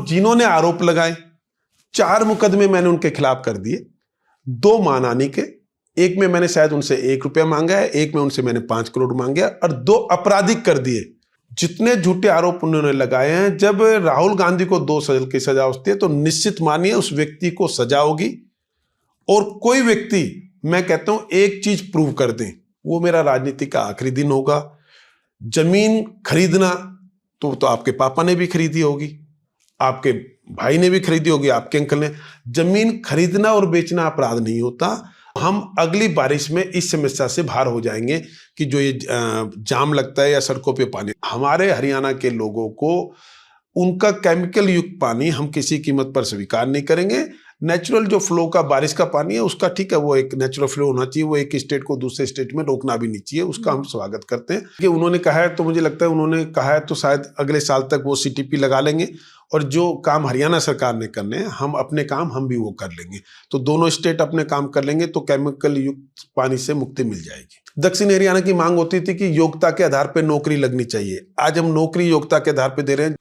जिन्होंने आरोप लगाए, 4 मुकदमे मैंने उनके खिलाफ कर दिए, 2 मानहानि के, एक में मैंने शायद उनसे 1 रुपया मांगा है, एक में उनसे मैंने 5 करोड़ मांगे और 2 आपराधिक कर दिए। जितने झूठे आरोप उन्होंने लगाए हैं, जब राहुल गांधी को 2 साल की सजा होती है तो निश्चित मानिए उस व्यक्ति को सजा होगी। और कोई व्यक्ति, मैं कहता हूं, एक चीज प्रूव कर दें, वो मेरा राजनीति का आखिरी दिन होगा। जमीन खरीदना तो आपके पापा ने भी खरीदी होगी, आपके भाई ने भी खरीदी होगी, आपके अंकल ने। जमीन खरीदना और बेचना अपराध नहीं होता। हम अगली बारिश में इस समस्या से बाहर हो जाएंगे कि जो ये जाम लगता है या सड़कों पे पानी, हमारे हरियाणा के लोगों को उनका केमिकल युक्त पानी हम किसी कीमत पर स्वीकार नहीं करेंगे। नेचुरल जो फ्लो का बारिश का पानी है उसका ठीक है, वो एक नेचुरल फ्लो होना चाहिए, वो एक स्टेट को दूसरे स्टेट में रोकना भी नहीं चाहिए, उसका हम स्वागत करते हैं। कि उन्होंने कहा है तो मुझे लगता है उन्होंने कहा है तो शायद अगले साल तक वो सीटीपी लगा लेंगे और जो काम हरियाणा सरकार ने करने हैं, हम अपने काम हम भी वो कर लेंगे। तो दोनों स्टेट अपने काम कर लेंगे तो केमिकल युक्त पानी से मुक्ति मिल जाएगी। दक्षिण हरियाणा की मांग होती थी कि योग्यता के आधार पर नौकरी लगनी चाहिए। आज हम नौकरी योग्यता के आधार पर दे रहे हैं।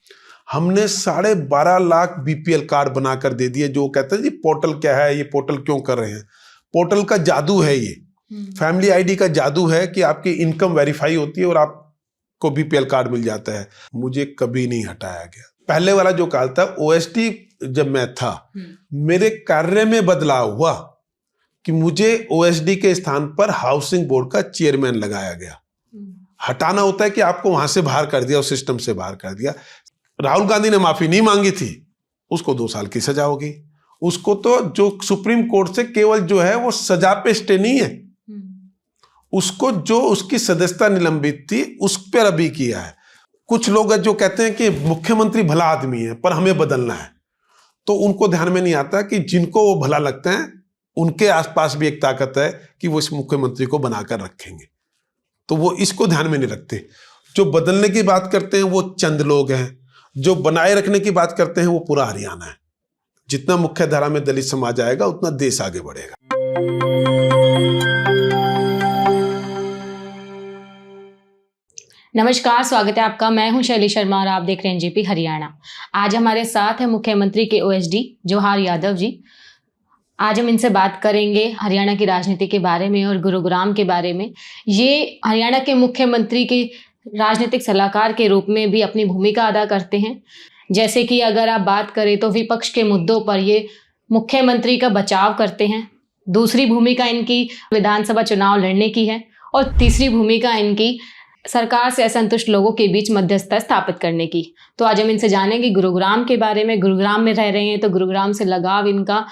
हमने 12.5 लाख बीपीएल कार्ड बनाकर दे दिए। जो कहते हैं जी पोर्टल क्या है, ये पोर्टल क्यों कर रहे हैं, पोर्टल का जादू है, ये फैमिली आईडी का जादू है कि आपकी इनकम वेरीफाई होती है और आपको बीपीएल कार्ड मिल जाता है। मुझे कभी नहीं हटाया गया। पहले वाला जो काल था, ओएसडी जब मैं था, मेरे कार्य में बदलाव हुआ कि मुझे ओएसडी के स्थान पर हाउसिंग बोर्ड का चेयरमैन लगाया गया। हटाना होता है कि आपको वहां से बाहर कर दिया, उस सिस्टम से बाहर कर दिया। राहुल गांधी ने माफी नहीं मांगी थी, उसको 2 साल की सजा होगी। उसको तो जो सुप्रीम कोर्ट से केवल जो है वो सजा पे स्टे नहीं है, उसको जो उसकी सदस्यता निलंबित थी उस पर अभी किया है। कुछ लोग जो कहते हैं कि मुख्यमंत्री भला आदमी है पर हमें बदलना है, तो उनको ध्यान में नहीं आता कि जिनको वो भला लगता है उनके आसपास भी एक ताकत है कि वो इस मुख्यमंत्री को बनाकर रखेंगे, तो वो इसको ध्यान में नहीं रखते। जो बदलने की बात करते हैं वो चंद लोग हैं, जो बनाए रखने की बात करते हैं वो पूरा हरियाणा है। जितना मुख्य धारा में दलित समाज आएगा उतना देश आगे बढ़ेगा। नमस्कार, स्वागत है आपका। मैं हूं शैली शर्मा और आप देख रहे हैं जीपी हरियाणा। आज हमारे साथ है मुख्यमंत्री के ओएसडी जोहार यादव जी। आज हम इनसे बात करेंगे हरियाणा की राजनीति के बारे में और गुरुग्राम के बारे में। ये हरियाणा के मुख्यमंत्री के राजनीतिक सलाहकार के रूप में भी अपनी भूमिका अदा करते हैं। जैसे कि अगर आप बात करें तो विपक्ष के मुद्दों पर ये मुख्यमंत्री का बचाव करते हैं। दूसरी भूमिका इनकी विधानसभा चुनाव लड़ने की है और तीसरी भूमिका इनकी सरकार से असंतुष्ट लोगों के बीच मध्यस्थता स्थापित करने की। तो आज हम इनसे जानेंगे गुरुग्राम के बारे में। गुरुग्राम में रह रहे हैं तो गुरुग्राम से लगाव इनका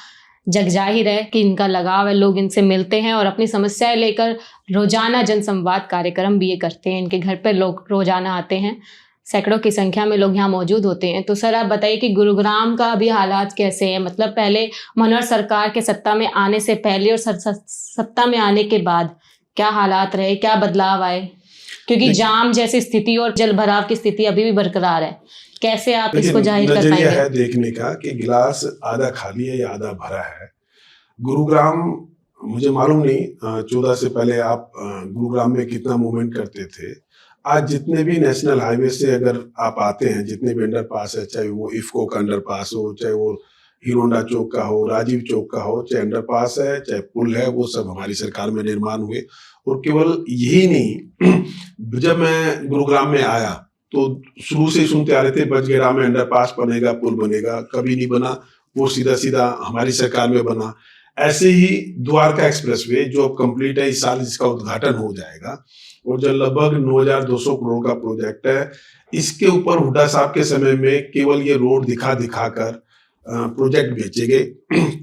जग जाहिर है कि इनका लगाव है। लोग इनसे मिलते हैं और अपनी समस्याएं लेकर रोजाना जनसंवाद कार्यक्रम भी ये करते हैं। इनके घर पर लोग रोजाना आते हैं, सैकड़ों की संख्या में लोग यहाँ मौजूद होते हैं। तो सर आप बताइए कि गुरुग्राम का अभी हालात कैसे हैं? मतलब पहले मनोहर सरकार के सत्ता में आने से पहले और सत्ता में आने के बाद क्या हालात रहे, क्या बदलाव आए? क्योंकि जाम जैसी स्थिति और जल भराव की स्थिति अभी भी बरकरार है। कैसे आप इसको जाहिर कर पाएंगे? है देखने का कि गिलास आधा खाली है या आधा भरा है। गुरुग्राम मुझे मालूम नहीं 14 से पहले आप गुरुग्राम में कितना मूवमेंट करते थे। आज जितने भी नेशनल हाईवे से अगर आप आते हैं, जितने भी अंडरपास है, चाहे वो इफ्को का अंडरपास हो, चाहे वो हीरोंडा चौक का हो, राजीव चौक का हो, चाहे अंडरपास है, चाहे पुल है, वो सब हमारी सरकार में निर्माण हुए। और केवल यही नहीं, जब मैं गुरुग्राम में आया तो शुरू से सुनते आ रहे थे बजगेरा में अंडरपास बनेगा, पुल बनेगा, कभी नहीं बना। वो सीधा सीधा हमारी सरकार में बना। ऐसे ही द्वारका एक्सप्रेसवे जो अब कंप्लीट है, इस साल इसका उद्घाटन हो जाएगा और जो लगभग 9,200 करोड़ का प्रोजेक्ट है, इसके ऊपर हुड्डा साहब के समय में केवल ये रोड दिखा कर प्रोजेक्ट भेजे गए,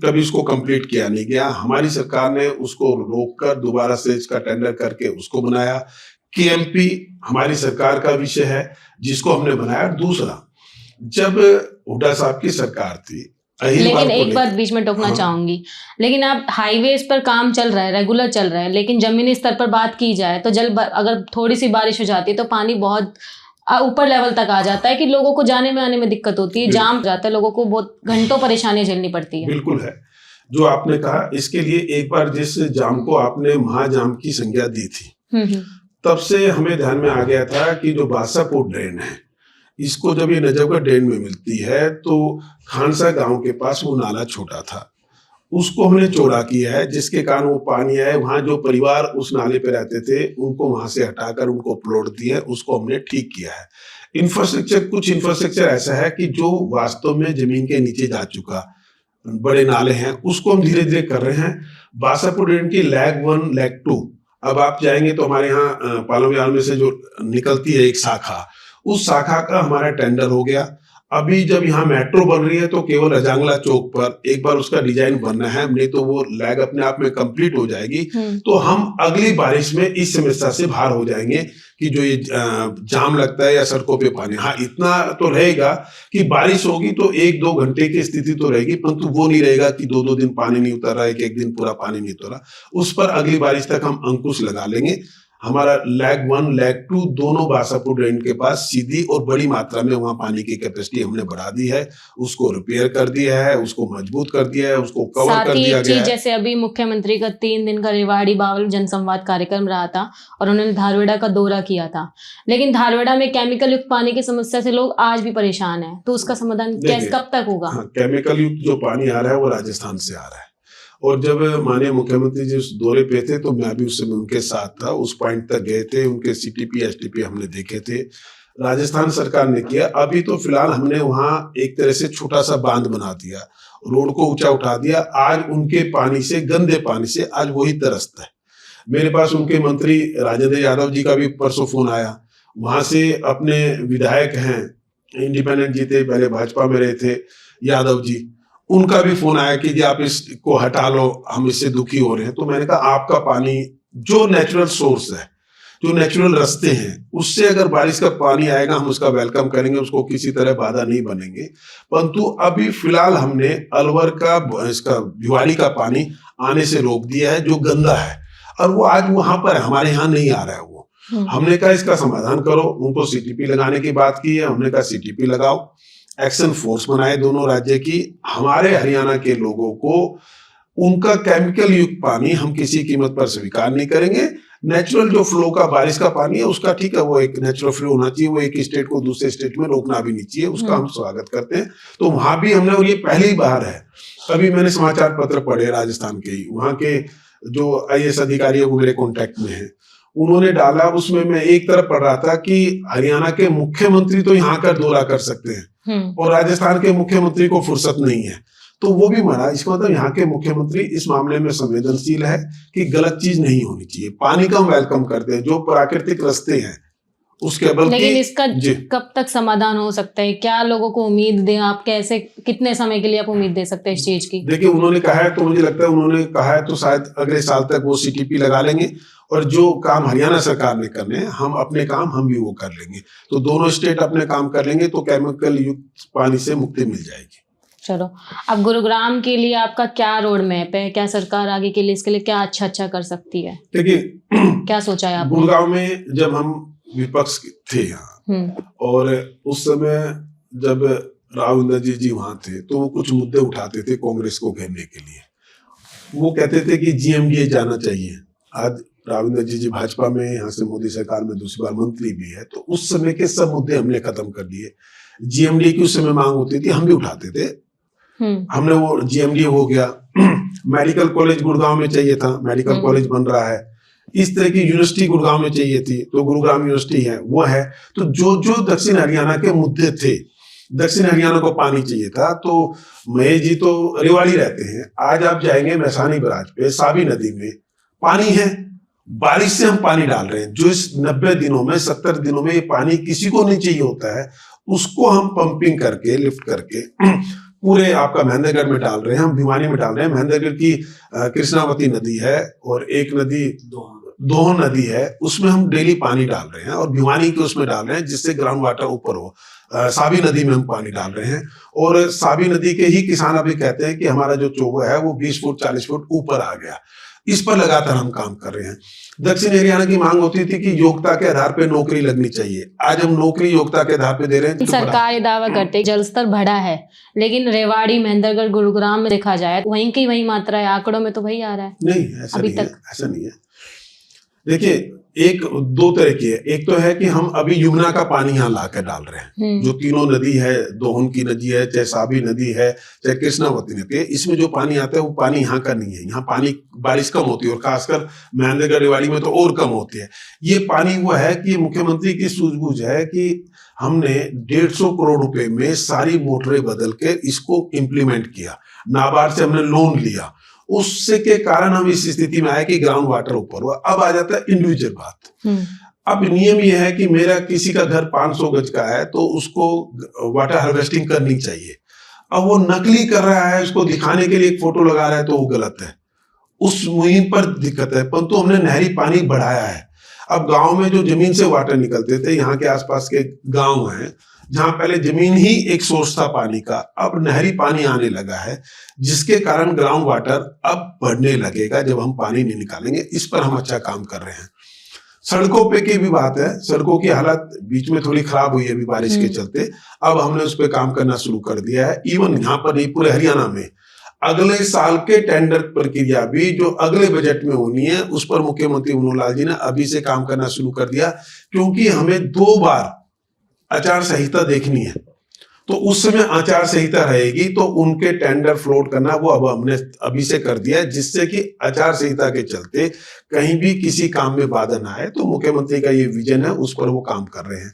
कभी उसको कंप्लीट किया नहीं गया। हमारी सरकार ने उसको रोककर दोबारा से इसका टेंडर करके उसको बनाया। केएमपी हमारी सरकार का विषय है जिसको हमने बनाया। दूसरा, जब हुड्डा साहब की सरकार थी, लेकिन एक बात बीच में टोकना चाहूंगी, लेकिन आप हाईवेज पर काम चल रहा है, रेगुलर चल रहा है, लेकिन जमीनी स्तर पर बात की जाए तो अगर थोड़ी सी बारिश हो जाती है तो पानी बहुत ऊपर लेवल तक आ जाता है कि लोगों को जाने में आने में दिक्कत होती है, जाम हो जाता है, लोगों को बहुत घंटों परेशानी झेलनी पड़ती है। बिल्कुल है जो आपने कहा। इसके लिए एक बार जिस जाम को आपने महाजाम की संज्ञा दी थी, तब से हमें ध्यान में आ गया था कि जो बासापुर ड्रेन है, इसको जब ये नजफगढ़ डैम में मिलती है तो खानसा गांव के पास वो नाला छोटा था, उसको हमने चौड़ा किया है, जिसके कारण वो पानी है वहां जो परिवार उस नाले पे रहते थे उनको वहां से हटाकर उनको प्लॉट दिया है, उसको हमने ठीक किया है। कुछ इंफ्रास्ट्रक्चर ऐसा है कि जो वास्तव में जमीन के नीचे जा चुका, बड़े नाले हैं, उसको हम धीरे धीरे कर रहे हैं। बासापुर डैम की लैग 1 लैग 2, अब आप जाएंगे तो हमारे यहाँ पालमयाल में से जो निकलती है एक शाखा, उस शाखा का हमारा टेंडर हो गया। अभी जब यहाँ मेट्रो बन रही है तो केवल रजांगला चौक पर एक बार उसका डिजाइन बनना है, नहीं तो वो लैग अपने आप में कंप्लीट हो जाएगी। तो हम अगली बारिश में इस समस्या से बाहर हो जाएंगे कि जो ये जाम लगता है या सड़कों पे पानी, हाँ इतना तो रहेगा कि बारिश होगी तो 1-2 घंटे की स्थिति तो रहेगी, परंतु वो नहीं रहेगा कि 2-2 दिन पानी नहीं उतर रहा है, एक दिन पूरा पानी नहीं उतर रहा। उस पर अगली बारिश तक हम अंकुश लगा लेंगे। हमारा लैग 1 लैग 2 दोनों बासापुर डैम के पास सीधी और बड़ी मात्रा में वहां पानी की कैपेसिटी हमने बढ़ा दी है, उसको रिपेयर कर दिया है, उसको मजबूत कर दिया है, उसको कवर कर दिया गया है। जैसे अभी मुख्यमंत्री का 3 दिन का रेवाड़ी बावल जनसंवाद कार्यक्रम रहा था और उन्होंने धारवेड़ा का दौरा किया था, लेकिन धारवेड़ा में केमिकल युक्त पानी की समस्या से लोग आज भी परेशान है, तो उसका समाधान कैसे कब तक होगा? केमिकल युक्त जो पानी आ रहा है वो राजस्थान से आ रहा है, और जब माननीय मुख्यमंत्री जी उस दौरे पे थे तो मैं भी उस समय उनके साथ था, उस पॉइंट तक गए थे, उनके सीटीपी एसटीपी हमने देखे थे, राजस्थान सरकार ने किया। अभी तो फिलहाल हमने वहां एक तरह से छोटा सा बांध बना दिया, रोड को ऊंचा उठा दिया। आज उनके पानी से, गंदे पानी से आज वही तरसता है। मेरे पास उनके मंत्री राजेंद्र यादव जी का भी परसों फोन आया, वहां से अपने विधायक हैं, इंडिपेंडेंट जीते, पहले भाजपा में रहे थे, यादव जी, उनका भी फोन आया कि जी आप इसको हटा लो, हम इससे दुखी हो रहे हैं। तो मैंने कहा आपका पानी जो नेचुरल सोर्स है, जो नेचुरल रास्ते हैं, उससे अगर बारिश का पानी आएगा हम उसका वेलकम करेंगे, उसको किसी तरह बाधा नहीं बनेंगे। परंतु अभी फिलहाल हमने अलवर का इसका भिवाड़ी का पानी आने से रोक दिया है जो गंदा है, और वो आज वहां पर है, हमारे यहाँ नहीं आ रहा है वो। हमने कहा इसका समाधान करो, उनको सीटीपी लगाने की बात की है, हमने कहा सीटीपी लगाओ, एक्शन फोर्स बनाए दोनों राज्य की। हमारे हरियाणा के लोगों को उनका केमिकल युक्त पानी हम किसी कीमत पर स्वीकार नहीं करेंगे। नेचुरल जो फ्लो का बारिश का पानी है उसका ठीक है, वो एक नेचुरल फ्लो होना चाहिए, वो एक स्टेट को दूसरे स्टेट में रोकना भी नहीं चाहिए, उसका हम स्वागत करते हैं। तो वहां भी हमने, और ये पहली बार है, अभी मैंने समाचार पत्र पढ़े राजस्थान के ही, वहां के जो IAS अधिकारी है वो मेरे कॉन्टेक्ट में है, उन्होंने डाला, उसमें मैं एक तरफ पढ़ रहा था कि हरियाणा के मुख्यमंत्री तो यहाँ का दौरा कर सकते हैं और राजस्थान के मुख्यमंत्री को फुर्सत नहीं है, तो वो भी मना। इसका मतलब यहाँ के मुख्यमंत्री इस मामले में संवेदनशील है कि गलत चीज नहीं होनी चाहिए। पानी का हम वेलकम करते हैं, जो प्राकृतिक रास्ते हैं उसके बल्कि, लेकिन इसका कब तक समाधान हो सकता है? क्या लोगों को उम्मीद दें आप? कैसे, कितने समय के लिए आप उम्मीद दे सकते हैं इस चीज की? देखिए उन्होंने कहा है, तो मुझे लगता है उन्होंने कहा है तो शायद अगले साल तक वो सीटीपी लगा लेंगे, और जो काम हरियाणा सरकार ने करने हैं, हम अपने काम हम भी वो कर लेंगे। तो दोनों स्टेट अपने काम कर लेंगे तो केमिकल युक्त पानी से मुक्ति मिल जाएगी। चलो, अब गुरुग्राम के लिए आपका क्या रोड मैप है? क्या सरकार आगे के लिए इसके लिए क्या अच्छा कर सकती है? देखिए क्या सोचा है आपने? गुरुग्राम में जब हम विपक्ष थे यहाँ, और उस समय जब राव इंद्रजीत जी वहां थे, तो वो कुछ मुद्दे उठाते थे कांग्रेस को घेरने के लिए। वो कहते थे कि GMDA जाना चाहिए। आज राव इंद्रजीत जी भाजपा में, यहाँ से मोदी सरकार में दूसरी बार मंत्री भी है, तो उस समय के सब मुद्दे हमने खत्म कर दिए। GMDA की उस समय मांग होती थी, हम भी उठाते थे, हमने वो GMDA हो गया। मेडिकल कॉलेज गुड़गांव में चाहिए था, मेडिकल कॉलेज बन रहा है। इस तरह की यूनिवर्सिटी गुड़गांव में चाहिए थी, तो गुरुग्राम यूनिवर्सिटी है, वो है। तो जो जो दक्षिण हरियाणा के मुद्दे थे, दक्षिण हरियाणा को पानी चाहिए था, तो महेश जी तो रेवाड़ी रहते हैं, आज आप जाएंगे मैसानी बराज पे, साबी नदी में पानी है, बारिश से हम पानी डाल रहे हैं। जो इस 90 दिनों में, 70 दिनों में ये पानी किसी को नहीं चाहिए होता है, उसको हम पंपिंग करके, लिफ्ट करके पूरे आपका महेंद्रगढ़ में डाल रहे हैं, हम भिवानी में डाल रहे हैं। महेंद्रगढ़ की कृष्णावती नदी है, और एक नदी दोहन नदी है, उसमें हम डेली पानी डाल रहे हैं, और भिवानी के उसमें डाल रहे हैं, जिससे ग्राउंड वाटर ऊपर हो। साबी नदी में हम पानी डाल रहे हैं, और साबी नदी के ही किसान अभी कहते हैं कि हमारा जो चौबा है वो 20 फुट 40 फुट ऊपर आ गया। इस पर लगातार हम काम कर रहे हैं। दक्षिण हरियाणा की मांग होती थी कि योग्यता के आधार पर नौकरी लगनी चाहिए, आज हम नौकरी योग्यता के आधार पर दे रहे हैं। सरकार ये दावा करते हैं जल स्तर बढ़ा है, लेकिन रेवाड़ी, महेंद्रगढ़, गुरुग्राम में देखा जाए वहीं की वही मात्रा है, आंकड़ों में तो वही आ रहा है। नहीं, ऐसा नहीं है, ऐसा नहीं है। देखिए एक दो तरह की है। एक तो है कि हम अभी यमुना का पानी यहाँ ला कर डाल रहे हैं, जो तीनों नदी है, दोहन की नदी है, चाहे साबी नदी है, चाहे कृष्णावती नदी है, इसमें जो पानी आता है वो पानी यहाँ का नहीं है। यहाँ पानी बारिश कम होती है और खासकर महेंद्रगढ़ रेवाड़ी में तो और कम होती है। ये पानी वो है कि मुख्यमंत्री की सूझबूझ है कि हमने 150 करोड़ रुपए में सारी मोटरें बदल के इसको इम्प्लीमेंट किया, नाबार्ड से हमने लोन लिया, उससे के कारण हम इस स्थिति में आए कि ग्राउंड वाटर ऊपर हुआ। अब आ जाता है इंडिविजुअल बात। अब नियम ये है कि मेरा किसी का घर 500 गज का है तो उसको वाटर हार्वेस्टिंग करनी चाहिए। अब वो नकली कर रहा है, उसको दिखाने के लिए एक फोटो लगा रहा है तो वो गलत है, उस मुहिम पर दिक्कत है। परंतु हमने नहरी पानी बढ़ाया है। अब गांव में जो जमीन से वाटर निकलते थे, यहाँ के आसपास के गांव हैं जहां पहले जमीन ही एक सोर्स था पानी का, अब नहरी पानी आने लगा है, जिसके कारण ग्राउंड वाटर अब बढ़ने लगेगा जब हम पानी नहीं निकालेंगे। इस पर हम अच्छा काम कर रहे हैं। सड़कों पे की भी बात है, सड़कों की हालत बीच में थोड़ी खराब हुई है अभी बारिश के चलते, अब हमने उस पर काम करना शुरू कर दिया है। इवन यहाँ पर नहीं, पूरे हरियाणा में अगले साल के टेंडर प्रक्रिया भी जो अगले बजट में होनी है, उस पर मुख्यमंत्री मनोहर लाल जी ने अभी से काम करना शुरू कर दिया, क्योंकि हमें 2 बार आचार संहिता देखनी है। तो उस समय आचार संहिता रहेगी तो उनके टेंडर फ्लोट करना वो अब हमने अभी से कर दिया है, जिससे कि आचार संहिता के चलते कहीं भी किसी काम में बाधा ना आए। तो मुख्यमंत्री का ये विजन है, उस पर वो काम कर रहे हैं।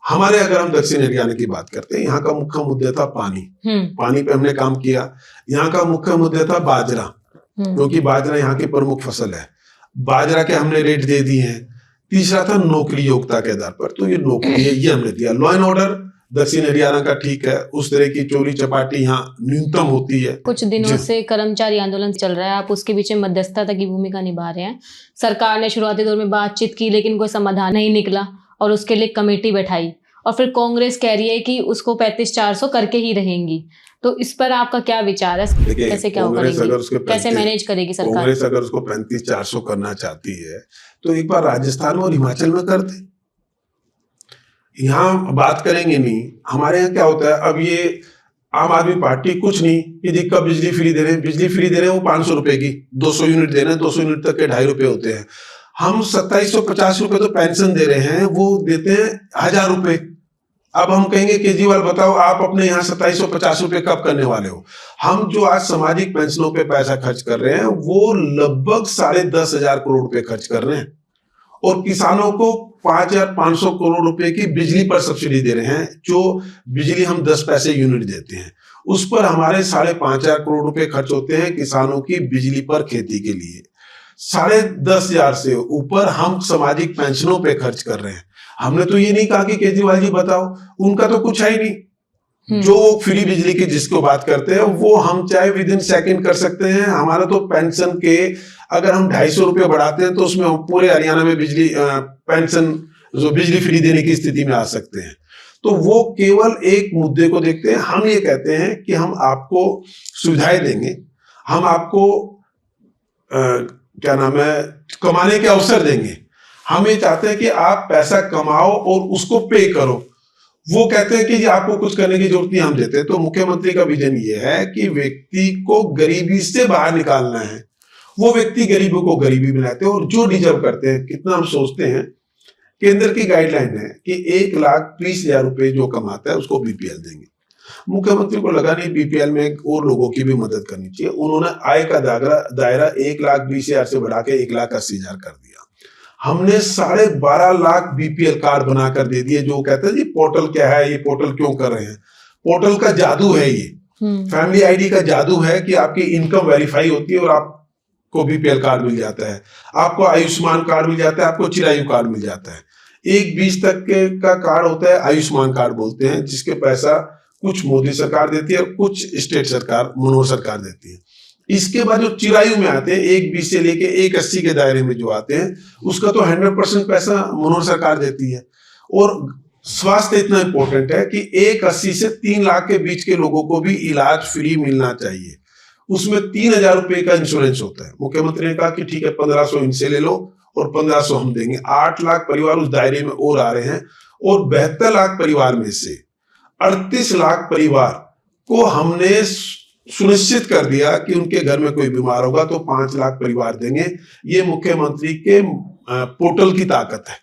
हमारे अगर हम दक्षिण हरियाणा की बात करते हैं, यहाँ का मुख्य मुद्दा था पानी। पानी पे हमने काम किया। यहाँ का मुख्य मुद्दा था बाजरा, क्योंकि बाजरा यहाँ की प्रमुख फसल है। बाजरा के हमने रेट दे दिए हैं। तीसरा था नौकरी योग्यता के आधार पर, तो ये नौकरी है, ये हमने दिया। लॉ एंड ऑर्डर दक्षिण हरियाणा का ठीक है, उस तरह की चोरी चपाटी यहाँ न्यूनतम होती है। कुछ दिनों से कर्मचारी आंदोलन चल रहा है, आप उसके बीच में मध्यस्थता की भूमिका निभा रहे हैं। सरकार ने शुरुआती दौर में बातचीत की लेकिन कोई समाधान नहीं निकला और उसके लिए कमेटी बैठाई, और फिर कांग्रेस कह रही है कि उसको 35-400 करके ही रहेंगी। तो इस पर आपका क्या विचार है? कैसे क्या करेंगी, कैसे मैनेज करेगी सरकार? कांग्रेस अगर उसको 35-400 करना चाहती है तो एक बार राजस्थान और हिमाचल में कर दे। यहाँ बात करेंगे नहीं। हमारे यहाँ क्या होता है, अब ये आम आदमी पार्टी कुछ नहीं कि जी कब बिजली फ्री दे रहे हैं, बिजली फ्री दे रहे हैं वो 500 रुपए की, 200 यूनिट दे रहे हैं, 200 यूनिट तक के 2.5 रुपए होते हैं। हम 2750 रुपए तो पेंशन दे रहे हैं, वो देते हैं 1000 रुपए। अब हम कहेंगे केजरीवाल बताओ आप अपने यहाँ 2750 रुपए कब करने वाले हो? हम जो आज सामाजिक पेंशनों पे पैसा खर्च कर रहे हैं वो लगभग 10,500 करोड़ रुपए खर्च कर रहे हैं, और किसानों को 5,500 करोड़ रुपए की बिजली पर सब्सिडी दे रहे हैं। जो बिजली हम 10 पैसे यूनिट देते हैं, उस पर हमारे 5,500 करोड़ रुपए खर्च होते हैं किसानों की बिजली पर खेती के लिए। 10,500 से ऊपर हम सामाजिक पेंशनों पे खर्च कर रहे हैं। हमने तो ये नहीं कहा कि केजरीवाल जी बताओ, उनका तो कुछ है ही नहीं। जो फ्री बिजली की जिसको बात करते हैं वो हम चाहे विद इन सेकंड कर सकते हैं। हमारा तो पेंशन के अगर हम 250 रुपये बढ़ाते हैं तो उसमें हम पूरे हरियाणा में बिजली पेंशन जो बिजली फ्री देने की स्थिति में आ सकते हैं। तो वो केवल एक मुद्दे को देखते हैं। हम ये कहते हैं कि हम आपको सुविधाएं देंगे, हम आपको क्या नाम है कमाने के अवसर देंगे। हम ये चाहते हैं कि आप पैसा कमाओ और उसको पे करो। वो कहते हैं कि जी आपको कुछ करने की जरूरत नहीं, हम देते हैं। तो मुख्यमंत्री का विजन ये है कि व्यक्ति को गरीबी से बाहर निकालना है। वो व्यक्ति गरीबों को गरीबी बनाते हैं और जो डिजर्व करते हैं। कितना हम सोचते हैं, केंद्र की गाइडलाइन है कि 1,20,000 रुपए जो कमाता है उसको बीपीएल देंगे। मुख्यमंत्री को लगा नहीं बीपीएल में और लोगों की भी मदद करनी चाहिए। उन्होंने आय का दायरा 1,20,000 से बढ़ा के 1,80,000 कर दिया। हमने 12.5 लाख बीपीएल कार्ड बनाकर दे दिए। जो कहते हैं जी पोर्टल क्या है, ये पोर्टल क्यों कर रहे हैं? पोर्टल का जादू है ये, फैमिली आईडी का जादू है कि आपकी इनकम वेरीफाई होती है और आपको बीपीएल कार्ड मिल जाता है, आपको आयुष्मान कार्ड मिल जाता है, आपको चिरायु कार्ड मिल जाता है। 1-20 तक का कार्ड होता है, आयुष्मान कार्ड बोलते हैं, जिसके पैसा कुछ मोदी सरकार देती है और कुछ स्टेट सरकार मनोहर सरकार देती है। इसके बाद जो चिरायु में आते हैं 1,20 से लेके 1,80 के दायरे में जो आते हैं, उसका तो 100% पैसा मनोहर सरकार देती है। और स्वास्थ्य इतना इंपॉर्टेंट है कि 1,80 से 3 लाख के बीच के लोगों को भी इलाज फ्री मिलना चाहिए। उसमें 3,000 रुपए का इंश्योरेंस होता है। मुख्यमंत्री ने कहा कि ठीक है 1,500 इनसे ले लो और 1,500 हम देंगे। 8 लाख परिवार उस दायरे में और आ रहे हैं, और 72 लाख परिवार में से 38 लाख परिवार को हमने सुनिश्चित कर दिया कि उनके घर में कोई बीमार होगा तो 5 लाख परिवार देंगे। ये मुख्यमंत्री के पोर्टल की ताकत है,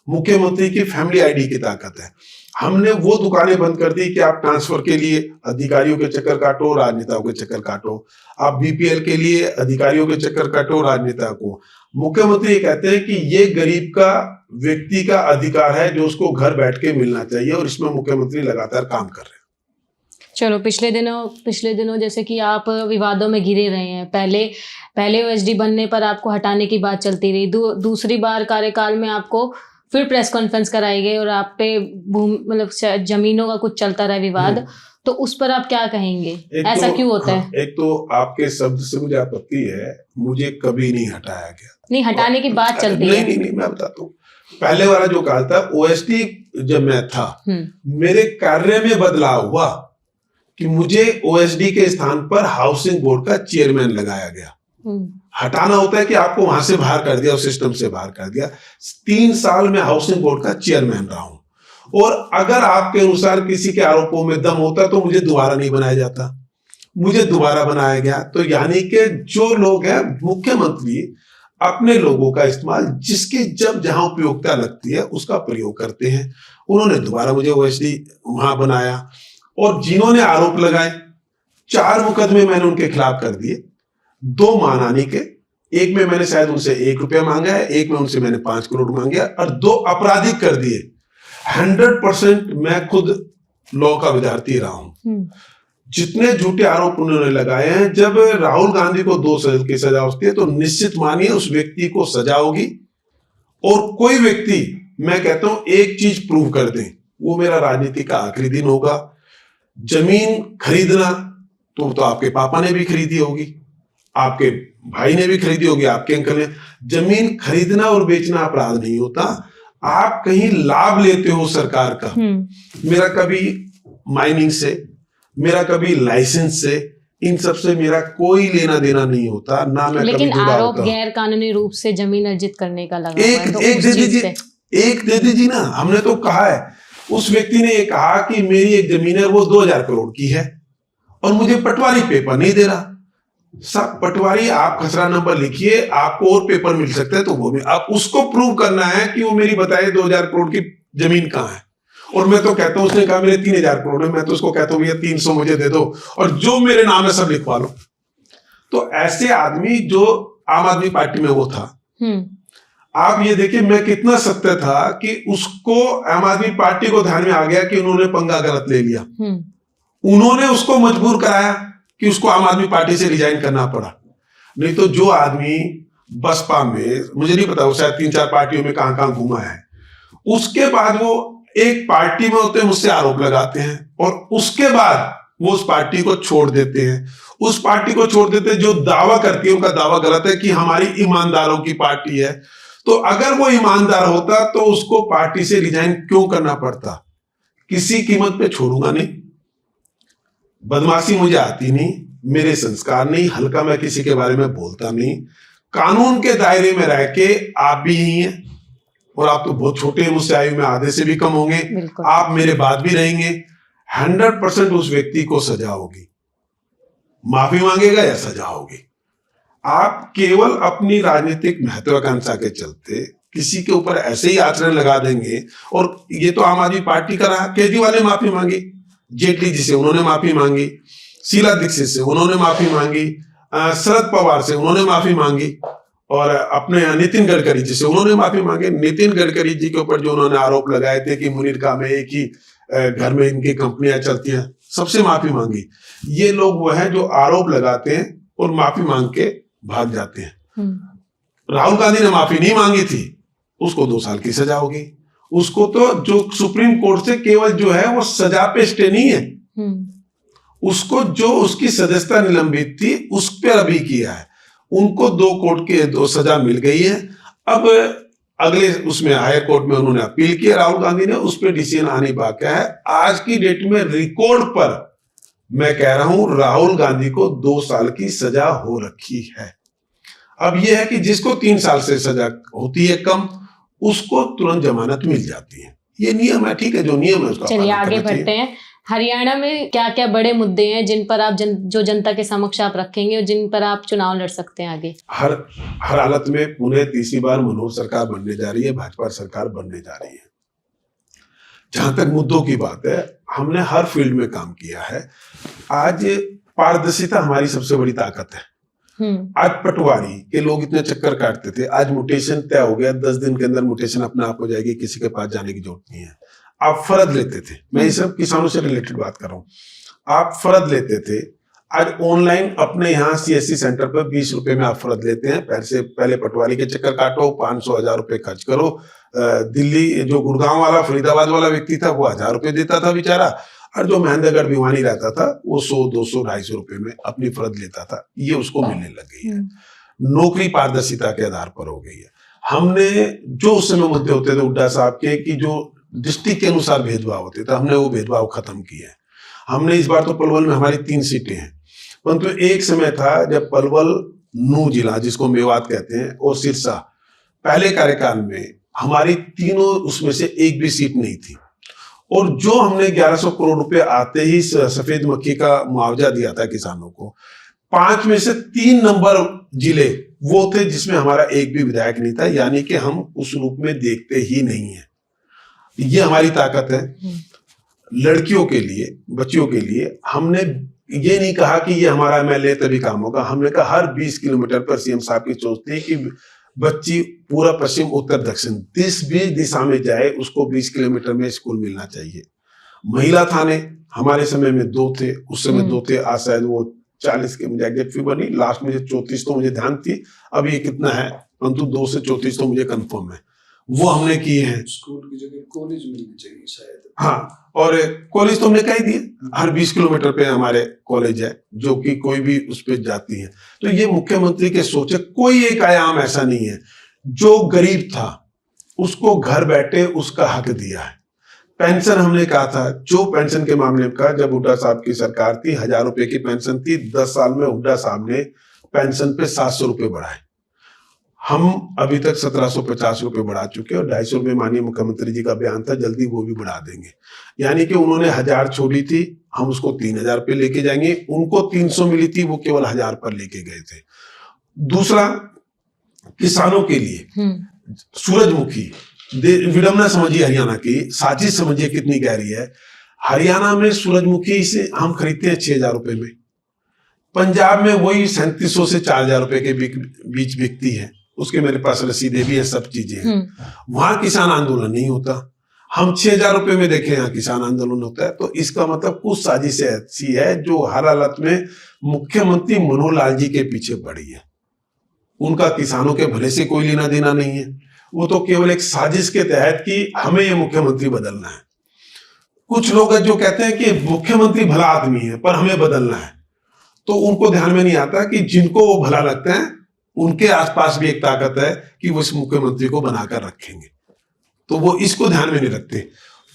मुख्यमंत्री की फैमिली आईडी की ताकत है। हमने वो दुकानें बंद कर दी कि आप ट्रांसफर के लिए अधिकारियों के चक्कर काटो, राजनेताओं के चक्कर काटो, आप बीपीएल के लिए अधिकारियों के चक्कर काटो, राजनेता को। मुख्यमंत्री ये कहते हैं कि ये गरीब का, व्यक्ति का अधिकार है जो उसको घर बैठ के मिलना चाहिए, और इसमें मुख्यमंत्री लगातार काम कर रहे हैं। चलो, पिछले दिनों जैसे कि आप विवादों में घिरे रहे हैं। पहले ओएसडी बनने पर आपको हटाने की बात चलती रही, दूसरी बार कार्यकाल में आपको फिर प्रेस कॉन्फ्रेंस कराई गई और आप पे मतलब जमीनों का कुछ चलता रहा विवाद, तो उस पर आप क्या कहेंगे? ऐसा क्यों होता है? एक तो आपके शब्द से मुझे आपत्ति है, मुझे कभी नहीं हटाया गया। नहीं, हटाने की बात चलती है। नहीं, मैं बताता हूँ। पहले वाला जो कहा था, ओएसडी जब मैं था, मेरे कार्य में बदलाव हुआ कि मुझे ओएसडी के स्थान पर हाउसिंग बोर्ड का चेयरमैन लगाया गया। हटाना होता है कि आपको वहां से बाहर कर दिया, उस सिस्टम से बाहर कर दिया। 3 साल में हाउसिंग बोर्ड का चेयरमैन रहा हूं, और अगर आपके अनुसार किसी के आरोपों में दम होता तो मुझे दोबारा नहीं बनाया जाता, मुझे दोबारा बनाया गया। तो यानी कि जो लोग हैं, मुख्यमंत्री अपने लोगों का इस्तेमाल जिसके जब जहां उपयोगिता लगती है उसका प्रयोग करते हैं। उन्होंने दोबारा मुझे ओएसडी वहां बनाया, और जिन्होंने आरोप लगाए, 4 मुकदमे मैंने उनके खिलाफ कर दिए, 2 मानहानि के। एक में मैंने शायद उनसे 1 रुपया मांगा है, एक में उनसे मैंने 5 करोड़ मांगे, और 2 आपराधिक कर दिए। 100% मैं खुद लॉ का विद्यार्थी रहा हूं। जितने झूठे आरोप उन्होंने लगाए हैं, जब राहुल गांधी को 2 साल की सजा होती है तो निश्चित मानिए उस व्यक्ति को सजा होगी। और कोई व्यक्ति, मैं कहता हूं, एक चीज प्रूव कर दे, वो मेरा राजनीति का आखिरी दिन होगा। जमीन खरीदना तो आपके पापा ने भी खरीदी होगी, आपके भाई ने भी खरीदी होगी, आपके अंकल ने। जमीन खरीदना और बेचना अपराध नहीं होता, आप कहीं लाभ लेते हो सरकार का। मेरा कभी माइनिंग से, मेरा कभी लाइसेंस से, इन सब से मेरा कोई लेना देना नहीं होता, ना मैं लेकिन कभी आरोप गैर कानूनी रूप से जमीन अर्जित करने का लगा एक दे दीजिए ना। हमने तो कहा है, उस व्यक्ति ने ये कहा कि मेरी एक जमीन है वो 2000 करोड़ की है और मुझे पटवारी पेपर नहीं दे रहा। सब पटवारी, आप खसरा नंबर लिखिए, आपको और पेपर मिल सकते हैं, तो वो भी आप उसको प्रूव करना है कि वो मेरी बताए 2000 करोड़ की जमीन कहां है। और मैं तो कहता हूं, उसने कहा मेरे 3000 करोड़ है, मैं तो उसको कहता हूं भैया 300 मुझे दे दो और जो मेरे नाम है सब लिखवा लो। तो ऐसे आदमी जो आम आदमी पार्टी में वो था, आप ये देखिए मैं कितना सत्य था कि उसको आम आदमी पार्टी को ध्यान में आ गया कि उन्होंने पंगा गलत ले लिया। उन्होंने उसको मजबूर कराया कि उसको आम आदमी पार्टी से रिजाइन करना पड़ा। नहीं तो जो आदमी बसपा में, मुझे नहीं पता वो शायद 3-4 पार्टियों में कहां कहां घुमा है, उसके बाद वो एक पार्टी में होते मुझसे आरोप लगाते हैं और उसके बाद वो उस पार्टी को छोड़ देते हैं। उस पार्टी को छोड़ देते हैं जो दावा करती है, उनका दावा गलत है कि हमारी ईमानदारों की पार्टी है। तो अगर वो ईमानदार होता तो उसको पार्टी से रिजाइन क्यों करना पड़ता? किसी कीमत पे छोड़ूंगा नहीं, बदमाशी मुझे आती नहीं, मेरे संस्कार नहीं, हल्का मैं किसी के बारे में बोलता नहीं। कानून के दायरे में रह के आप भी यही हैं, और आप तो बहुत छोटे हैं मुझसे, आयु में आधे से भी कम होंगे, आप मेरे बाद भी रहेंगे। 100% उस व्यक्ति को सजा होगी, माफी मांगेगा या सजा होगी। आप केवल अपनी राजनीतिक महत्वाकांक्षा के चलते किसी के ऊपर ऐसे ही आचरण लगा देंगे। और ये तो आम आदमी पार्टी का रहा, केजरीवाल ने माफी मांगी, जेटली जी से उन्होंने माफी मांगी, शीला दीक्षित से उन्होंने माफी मांगी, शरद पवार से उन्होंने माफी मांगी, और अपने नितिन गडकरी जी से उन्होंने माफी मांगी। नितिन गडकरी जी के ऊपर जो उन्होंने आरोप लगाए थे कि मुनीरका में एक ही घर में इनकी कंपनियां चलती हैं, सबसे माफी मांगी। ये लोग वो हैं जो आरोप लगाते हैं और माफी मांग के भाग जाते हैं। राहुल गांधी ने माफी नहीं मांगी थी, उसको 2 साल की सजा होगी। उसको तो जो सुप्रीम कोर्ट से केवल जो है वो सजा पे स्टे नहीं है, उसको जो उसकी सदस्यता निलंबित थी उस पर अभी किया है। उनको 2 कोर्ट के 2 सजा मिल गई है। अब अगले उसमें हायर कोर्ट में उन्होंने अपील किया राहुल गांधी ने, उस पर डिसीजन आने बाकी है। आज की डेट में रिकॉर्ड पर मैं कह रहा हूं राहुल गांधी को 2 साल की सजा हो रखी है। अब यह है कि जिसको 3 साल से सजा होती है कम, उसको तुरंत जमानत मिल जाती है। ये नियम है, ठीक है, जो नियम है उसका चलिए आगे बढ़ते हैं। हरियाणा में क्या क्या बड़े मुद्दे हैं जिन पर आप जो जनता के समक्ष आप रखेंगे और जिन पर आप चुनाव लड़ सकते हैं आगे? हर हालत में पुणे तीसरी बार मनोहर सरकार बनने जा रही है, भाजपा सरकार बनने जा रही है। जहां तक मुद्दों की बात है, हमने हर फील्ड में काम किया है। आज पारदर्शिता हमारी सबसे बड़ी ताकत है। आज पटवारी के लोग इतने चक्कर काटते थे, आज म्यूटेशन तय हो गया, 10 दिन के अंदर म्यूटेशन अपने आप हो जाएगी, किसी के पास जाने की जरूरत नहीं है। आप फर्ज लेते थे, मैं ये सब किसानों से रिलेटेड बात कर रहा हूँ, आप फर्ज लेते थे। आज ऑनलाइन अपने यहाँ CSC सेंटर पर 20 रुपए में आप फर्ज लेते हैं। पहले पटवारी के चक्कर काटो, 500-1000 रुपए खर्च करो। दिल्ली जो गुड़गांव वाला, फरीदाबाद वाला व्यक्ति था, वो 1000 रुपए देता था बेचारा, और जो महेंद्रगढ़ भिवानी रहता था वो 100, 200, 250 रुपए में अपनी फर्ज लेता था। ये उसको मिलने लग गई है। नौकरी पारदर्शिता के आधार पर हो गई है। हमने जो उस समय मुद्दे होते थे हुड्डा साहब के, कि जो डिस्ट्रिक्ट के अनुसार भेदभाव होते थे, हमने वो भेदभाव खत्म किए हैं। हमने इस बार तो पलवल में हमारी 3 सीटें हैं, परंतु एक समय था जब पलवल, नूंह जिला जिसको मेवात कहते हैं, और सिरसा, पहले कार्यकाल में हमारी तीनों उसमें से एक भी सीट नहीं थी। और जो हमने 1100 करोड़ रुपए आते ही सफेद मक्खी का मुआवजा दिया था किसानों को, 5 में से 3 नंबर जिले वो थे जिसमें हमारा एक भी विधायक नहीं था, यानी कि हम उस रूप में देखते ही नहीं है। ये हमारी ताकत है। लड़कियों के लिए, बच्चियों के लिए हमने ये नहीं कहा कि ये हमारा MLA तभी काम होगा। हमने कहा हर 20 किलोमीटर पर CM साहब की सोच थी कि बच्ची पूरा पश्चिम, उत्तर, दक्षिण जिस भी दिशा में जाए उसको 20 किलोमीटर में स्कूल मिलना चाहिए। महिला थाने हमारे समय में 2 थे, उस समय 2 थे, आज शायद वो 40 के, मुझे एग्जैक्ट फिगर नहीं, लास्ट में 34 तो मुझे ध्यान थी, अब ये कितना है, परंतु 2 से 34 तो मुझे कंफर्म है, वो हमने किए हैं। स्कूल की जगह कॉलेज मिलनी चाहिए शायद। हाँ, और कॉलेज तो हमने कह ही दिए, हर 20 किलोमीटर पे हमारे कॉलेज है, जो कि कोई भी उस पे जाती है। तो ये मुख्यमंत्री के सोच है। कोई एक आयाम ऐसा नहीं है। जो गरीब था उसको घर बैठे उसका हक दिया है। पेंशन हमने कहा था, जो पेंशन के मामले का, जब हुड्डा साहब की सरकार थी 1000 रुपए की पेंशन थी, 10 साल में हुड्डा साहब ने पेंशन पे 700 रुपए बढ़ाए। हम अभी तक 1750 रुपए बढ़ा चुके हैं, और 250 रुपए माननीय मुख्यमंत्री जी का बयान था, जल्दी वो भी बढ़ा देंगे। यानी कि उन्होंने 1000 छोड़ी थी, हम उसको 3000 पे लेके जाएंगे। उनको 300 मिली थी, वो केवल 1000 पर लेके गए थे। दूसरा, किसानों के लिए सूरजमुखी, विडंबना समझिए हरियाणा की, साजिश समझिए कितनी गहरी है। हरियाणा में सूरजमुखी से हम खरीदते हैं 6000 रुपए में, पंजाब में वही 3700 से 4000 रुपए के बीच बिकती है। उसके मेरे पास रसीदें भी है, सब चीजें हैं। वहां किसान आंदोलन नहीं होता। हम 6000 रुपए में देखें यहाँ किसान आंदोलन होता है। तो इसका मतलब कुछ साजिश ऐसी है जो हर हालत में मुख्यमंत्री मनोहर लाल जी के पीछे पड़ी है। उनका किसानों के भले से कोई लेना देना नहीं है। वो तो केवल एक साजिश के तहत कि हमें ये मुख्यमंत्री बदलना है। कुछ लोग जो कहते हैं कि मुख्यमंत्री भला आदमी है पर हमें बदलना है, तो उनको ध्यान में नहीं आता कि जिनको वो भला लगता है उनके आसपास भी एक ताकत है कि वो इस मुख्यमंत्री को बनाकर रखेंगे। तो वो इसको ध्यान में नहीं रखते।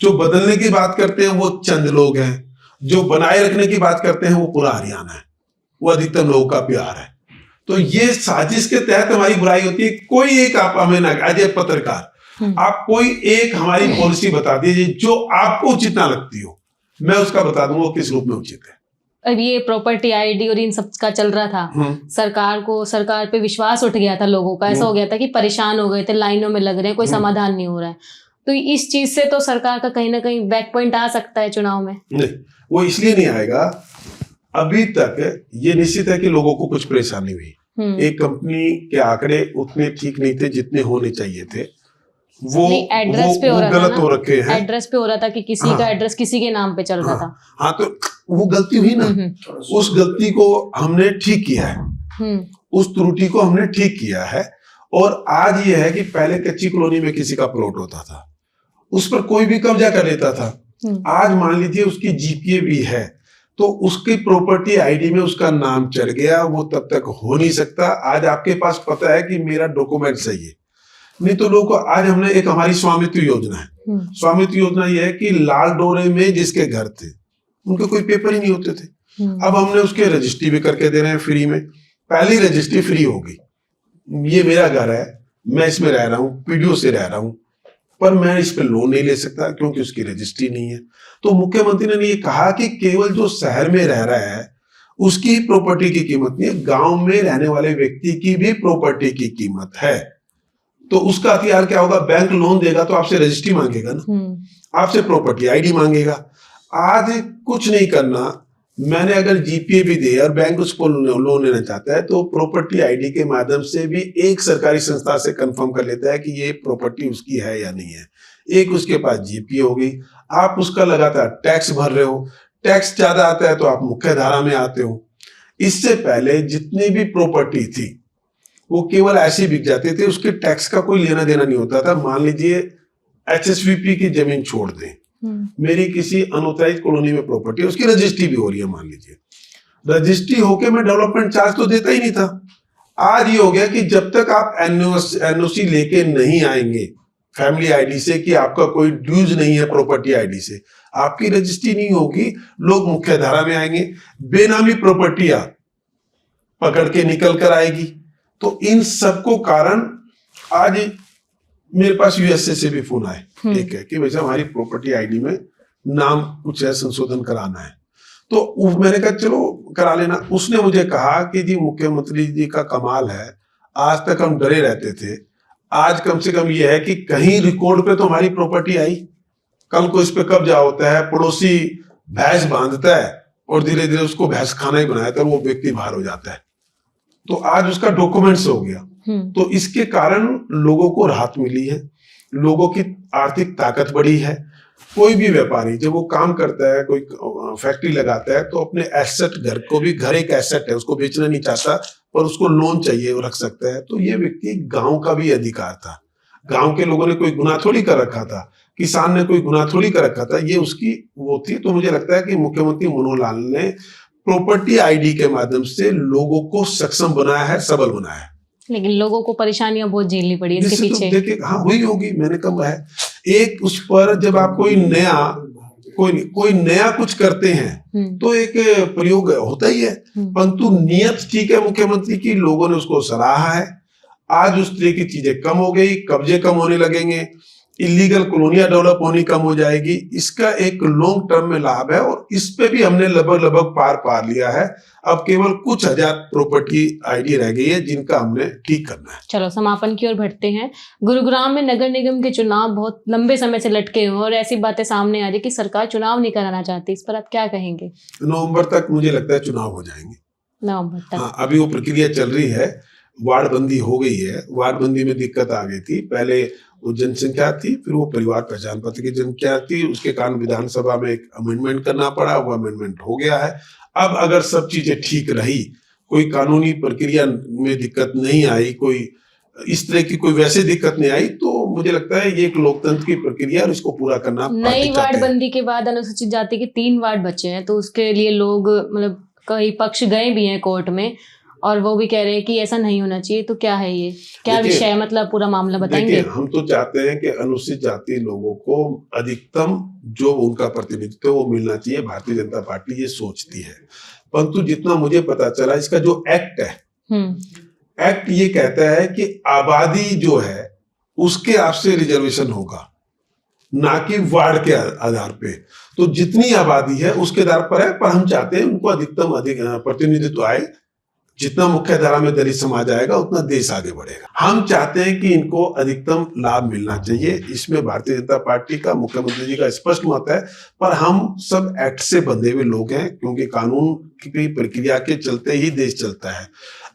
जो बदलने की बात करते हैं वो चंद लोग हैं, जो बनाए रखने की बात करते हैं वो पूरा हरियाणा है, वो अधिकतम लोगों का प्यार है। तो ये साजिश के तहत हमारी बुराई होती है। कोई एक आप हमें ना, एज ए पत्रकार, आप कोई एक हमारी पॉलिसी बता दीजिए जो आपको उचित ना लगती हो, मैं उसका बता दूंगा किस रूप में उचित है। अब ये प्रॉपर्टी ID और इन सब का चल रहा था, सरकार पे विश्वास उठ गया था लोगों का। ऐसा हो गया था कि परेशान हो गए थे, लाइनों में लग रहे हैं, कोई समाधान नहीं हो रहा है। तो इस चीज से तो सरकार का कहीं ना कहीं बैक पॉइंट आ सकता है चुनाव में। नहीं, वो इसलिए नहीं आएगा। अभी तक ये निश्चित है कि लोगों को कुछ परेशानी हुई। एक कंपनी के आंकड़े उतने ठीक नहीं थे जितने होने चाहिए थे। वो एड्रेस पे वो हो रहा गलत था, हो रखे हैं। एड्रेस पे हो रहा था कि किसी का एड्रेस किसी के नाम पे चल रहा था। हाँ, तो वो गलती हुई ना, उस गलती को हमने ठीक किया है, उस त्रुटि को हमने ठीक किया है। और आज ये है कि पहले कच्ची कॉलोनी में किसी का प्लॉट होता था, उस पर कोई भी कब्जा कर लेता था। आज मान लीजिए उसकी GPA भी है, तो उसकी प्रॉपर्टी ID में उसका नाम चढ़ गया, वो तब तक हो नहीं सकता। आज आपके पास पता है कि मेरा डॉक्यूमेंट सही है, नहीं तो लोगों को। आज हमने एक हमारी स्वामित्व योजना है। स्वामित्व योजना ये है कि लाल डोरे में जिसके घर थे उनके कोई पेपर ही नहीं होते थे, अब हमने उसके रजिस्ट्री भी करके दे रहे हैं फ्री में। पहली रजिस्ट्री फ्री होगी, ये मेरा घर है, मैं इसमें रह रहा हूँ, PDO से रह रहा हूँ, पर मैं इस पे लोन नहीं ले सकता क्योंकि उसकी रजिस्ट्री नहीं है। तो मुख्यमंत्री ने ये कहा कि केवल जो शहर में रह रहा है उसकी प्रॉपर्टी की कीमत नहीं है, गांव में रहने वाले व्यक्ति की भी प्रॉपर्टी की कीमत है। तो उसका हथियार क्या होगा? बैंक लोन देगा तो आपसे रजिस्ट्री मांगेगा ना, आपसे प्रॉपर्टी आईडी मांगेगा। आज कुछ नहीं करना, मैंने अगर जीपीए भी दे और बैंक उसको लोन लेना चाहता है तो प्रॉपर्टी आईडी के माध्यम से भी एक सरकारी संस्था से कंफर्म कर लेता है कि ये प्रॉपर्टी उसकी है या नहीं है। एक उसके पास जीपीए होगी, आप उसका लगातार टैक्स भर रहे हो, टैक्स ज्यादा आता है तो आप मुख्य धारा में आते हो। इससे पहले जितनी भी प्रॉपर्टी थी वो केवल ऐसे बिक जाते थे, उसके टैक्स का कोई लेना देना नहीं होता था। मान लीजिए एचएसवीपी की जमीन छोड़ दें, मेरी किसी अनऑथराइज कॉलोनी में प्रॉपर्टी है, उसकी रजिस्ट्री भी हो रही है, मान लीजिए रजिस्ट्री होके मैं डेवलपमेंट चार्ज तो देता ही नहीं था। आज ये हो गया कि जब तक आप एनओसी लेके नहीं आएंगे फैमिली आईडी से कि आपका कोई ड्यूज नहीं है प्रॉपर्टी आईडी से, आपकी रजिस्ट्री नहीं होगी, लोग मुख्य धारा में आएंगे, बेनामी प्रॉपर्टियां पकड़ के निकल कर आएगी। तो इन सबको कारण आज मेरे पास यूएसए से भी फोन आए, ठीक है, कि वैसे हमारी प्रॉपर्टी आईडी में नाम कुछ है, संशोधन कराना है। तो मैंने कहा चलो करा लेना। उसने मुझे कहा कि जी मुख्यमंत्री जी का कमाल है, आज तक हम डरे रहते थे, आज कम से कम ये है कि कहीं रिकॉर्ड पे तो हमारी प्रॉपर्टी आई। कल को इस पे कब्जा होता है, पड़ोसी भैंस बांधता है और धीरे धीरे उसको भैंस खाना ही बनाया था, वो व्यक्ति बाहर हो जाता है। तो आज उसका डॉक्यूमेंट्स हो गया। तो इसके कारण लोगों को राहत मिली है, लोगों की आर्थिक ताकत बढ़ी है। कोई भी व्यापारी जब वो काम करता है, कोई फैक्ट्री लगाता है, तो अपने एसेट, घर को भी, घर एक एसेट है, उसको बेचना नहीं चाहता पर उसको लोन चाहिए, वो रख सकता है। तो ये व्यक्ति गांव का भी अधिकार था, गांव के लोगों ने कोई गुनाह थोड़ी कर रखा था, किसान ने कोई गुनाह थोड़ी कर रखा था, ये उसकी वो थी। तो मुझे लगता है कि मुख्यमंत्री मनोहर लाल ने प्रॉपर्टी आईडी के माध्यम से लोगों को सक्षम बनाया है, सबल बनाया है। लेकिन लोगों को परेशानियां बहुत झेलनी पड़ी इसके पीछे। देखिए, हाँ वही होगी, मैंने कहा है एक उस पर जब आप कोई नया कुछ करते हैं तो एक प्रयोग होता ही है, परंतु नियत ठीक है मुख्यमंत्री की, लोगों ने उसको सराहा है। आज उस तरह की चीजें कम हो गई, कब्जे कम होने लगेंगे, इलीगल कॉलोनियां डेवलप होनी कम हो जाएगी। इसका एक लॉन्ग टर्म में लाभ है और इस पे भी हमने लगभग पार लिया है। अब केवल कुछ हजार प्रॉपर्टी आईडी रह गई है जिनका हमने ठीक करना है। चलो समापन की ओर बढ़ते हैं। गुरुग्राम में नगर निगम के चुनाव बहुत लंबे समय से लटके हुए और ऐसी बातें सामने आ रही कि सरकार चुनाव नहीं कराना चाहती, इस पर आप क्या कहेंगे? नवंबर तक मुझे लगता है चुनाव हो जाएंगे। नवंबर तक? हाँ, अभी वो प्रक्रिया चल रही है, वार्ड बंदी हो गई है। वार्ड बंदी में दिक्कत आ गई थी, पहले वो जनसंख्या थी, फिर वो परिवार पहचान पत्र की जनसंख्या थी, उसके कारण विधानसभा में एक अमेंडमेंट करना पड़ा, वो अमेंडमेंट हो गया है। अब अगर सब चीजें ठीक रही, कोई कानूनी प्रक्रिया में दिक्कत नहीं आई, कोई इस तरह की कोई वैसे दिक्कत नहीं आई, तो मुझे लगता है ये एक लोकतंत्र की प्रक्रिया है और इसको पूरा करना। नई वार्ड बंदी के बाद अनुसूचित जाति के 3 वार्ड बचे हैं, तो उसके लिए लोग मतलब कई पक्ष गए भी हैं कोर्ट में और वो भी कह रहे हैं कि ऐसा नहीं होना चाहिए। तो क्या है ये, क्या विषय है, मतलब पूरा मामला बताएंगे? हम तो चाहते हैं कि अनुसूचित जाति लोगों को अधिकतम जो उनका प्रतिनिधित्व वो मिलना चाहिए। भारतीय जनता पार्टी ये सोचती है, परंतु जितना मुझे पता चला इसका जो एक्ट है, एक्ट ये कहता है कि आबादी जो है उसके आपसे रिजर्वेशन होगा, ना कि वार्ड के आधार पे। तो जितनी आबादी है उसके आधार पर है, पर हम चाहते हैं उनको अधिकतम प्रतिनिधित्व आए। जितना मुख्य धारा में दलित समाज आएगा उतना देश आगे बढ़ेगा। हम चाहते हैं कि इनको अधिकतम लाभ मिलना चाहिए। इसमें भारतीय जनता पार्टी का, मुख्यमंत्री जी का स्पष्ट मत है, पर हम सब एक्ट से बंधे हुए लोग हैं, क्योंकि कानून की प्रक्रिया के चलते ही देश चलता है।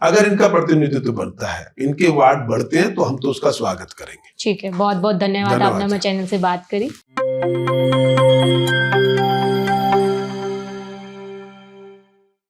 अगर इनका प्रतिनिधित्व बढ़ता है, इनके वार्ड बढ़ते हैं, तो हम तो उसका स्वागत करेंगे। ठीक है, बहुत बहुत धन्यवाद, आपने हमारे चैनल से बात करी।